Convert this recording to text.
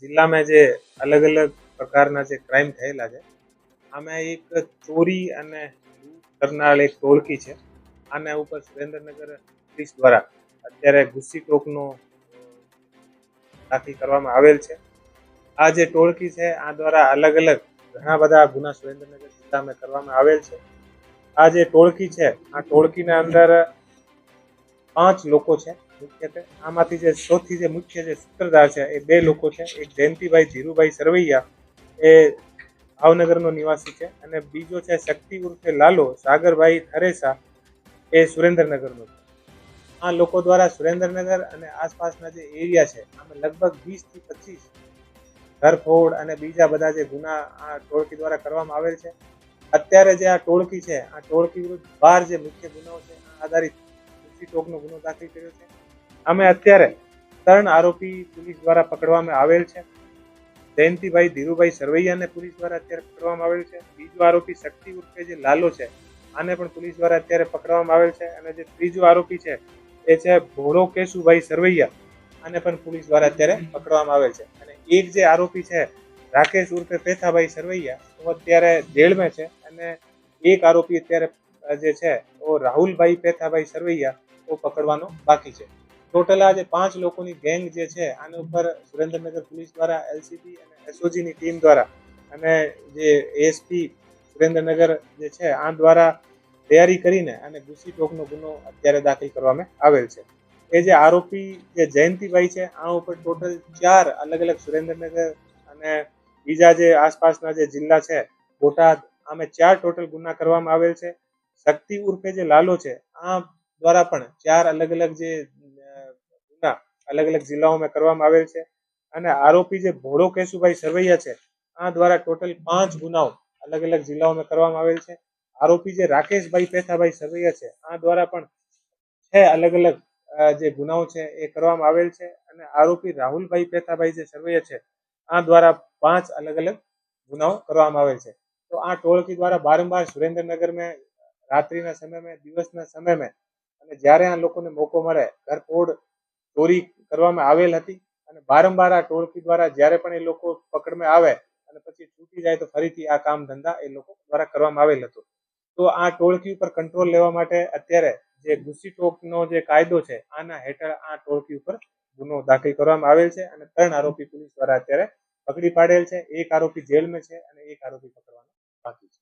જિલ્લામાં જે અલગ અલગ પ્રકારના જે ક્રાઇમ થયેલા છે, આમાં એક ચોરી અને લૂંટ કરનાર એક ટોળકી છે. આના ઉપર સુરેન્દ્રનગર પોલીસ દ્વારા અત્યારે ગુસ્સી ટોકનો દાખલ કરવામાં આવેલ છે. આ જે ટોળકી છે આ દ્વારા અલગ અલગ ઘણા બધા ગુના સુરેન્દ્રનગર જિલ્લામાં કરવામાં આવેલ છે. આ જે ટોળકી છે આ ટોળકીના અંદર 5 લોકો છે મુખ્યત્વે. આમાંથી જે સૌથી જે મુખ્ય જે સૂત્રધાર છે એ 2 લોકો છે. એક જયંતિભાઈ ધીરુભાઈ સરવૈયા, એ ભાવનગરનો નિવાસી છે, અને બીજો છે શક્તિ ઉર્ફે લાલો સાગરભાઈ થરેસા, એ સુરેન્દ્રનગરનો છે. આ લોકો દ્વારા સુરેન્દ્રનગર અને આસપાસના જે એરિયા છે આમાં લગભગ 20 થી 25 ઘરફોડ અને બીજા બધા જે ગુના આ ટોળકી દ્વારા કરવામાં આવેલ છે. અત્યારે જે આ ટોળકી છે આ ટોળકી વિરુદ્ધ 12 જે મુખ્ય ગુનાઓ છે આ આધારિત ગુસ્સી ટોકનો ગુનો દાખલ કર્યો છે. અમે અત્યારે 3 આરોપી પોલીસ દ્વારા પકડવામાં આવેલ છે. જયંતિભાઈ ધીરુભાઈ સરવૈયાને પોલીસ દ્વારા અત્યારે પકડવામાં આવેલ છે. બીજો આરોપી શક્તિ ઉર્ફે જે લાલો છે આને પણ પોલીસ દ્વારા અત્યારે પકડવામાં આવેલ છે. અને જે ત્રીજો આરોપી છે એ છે ભોળો કેશુભાઈ સરવૈયા, આને પણ પોલીસ દ્વારા અત્યારે પકડવામાં આવેલ છે. અને એક જે આરોપી છે રાકેશ ઉર્ફે પેથાભાઈ સરવૈયા, તો અત્યારે જેલમાં છે. અને એક આરોપી અત્યારે જે છે તો રાહુલભાઈ પેથાભાઈ સરવૈયા તો પકડવાનો બાકી છે. ટોટલ આ જે 5 લોકોની ગેંગ જે છે આના ઉપર સુરેન્દ્રનગર પોલીસ દ્વારા એલસીબી અને એસઓજીની ટીમ દ્વારા અને જે એસપી સુરેન્દ્રનગર જે છે આ દ્વારા તૈયારી કરીને અને ગુસ્સી ટોકનો ગુનો અત્યારે દાખલ કરવામાં આવેલ છે. એ જે આરોપી જે જયંતિભાઈ છે આ ઉપર ટોટલ 4 અલગ અલગ સુરેન્દ્રનગર અને બીજા જે આસપાસના જે જિલ્લા છે બોટાદ, આમે 4 ટોટલ ગુના કરવામાં આવેલ છે. શક્તિ ઉર્ફે જે લાલો છે આ દ્વારા પણ 4 અલગ અલગ જે ગુના અલગ અલગ જિલ્લાઓમાં કરવામાં આવેલ છે. અને આરોપી જે ભોળો કેશુભાઈ સરવૈયા છે આ દ્વારા ટોટલ 5 ગુનાઓ અલગ અલગ જિલ્લાઓમાં કરવામાં આવેલ છે. આરોપી જે રાકેશભાઈ પેથાભાઈ સરવૈયા છે આ દ્વારા પણ 6 અલગ અલગ જે ગુનાઓ છે એ કરવામાં આવેલ છે. અને આરોપી રાહુલભાઈ પેથાભાઈ જે સરવૈયા છે આ દ્વારા 5 અલગ અલગ ગુનાઓ કરવામાં આવેલ છે. તો આ ટોળકી દ્વારા બારંબાર સુરેન્દ્રનગરમાં રાત્રિના સમયમાં, દિવસના સમયમાં, અને જ્યારે આ લોકોને મોકો મળે ઘરફોડ ચોરી કરવામાં આવેલ હતી. અને બારંબાર આ ટોળકી દ્વારા જ્યારે પણ એ લોકો પકડમાં આવે અને પછી છૂટી જાય તો ફરીથી આ કામ ધંધા એ લોકો દ્વારા કરવામાં આવેલ હતું. તો આ ટોળકી ઉપર કંટ્રોલ લેવા માટે અત્યારે જે ગુસ્સી ટોકનો જે કાયદો છે આના હેઠળ આ ટોળકી ઉપર ગુનો દાખલ કરવામાં આવેલ છે. અને 3 આરોપી પોલીસ દ્વારા અત્યારે પકડી પાડેલ છે. એક આરોપી જેલમાં છે અને એક આરોપી પકડવાનો બાકી છે.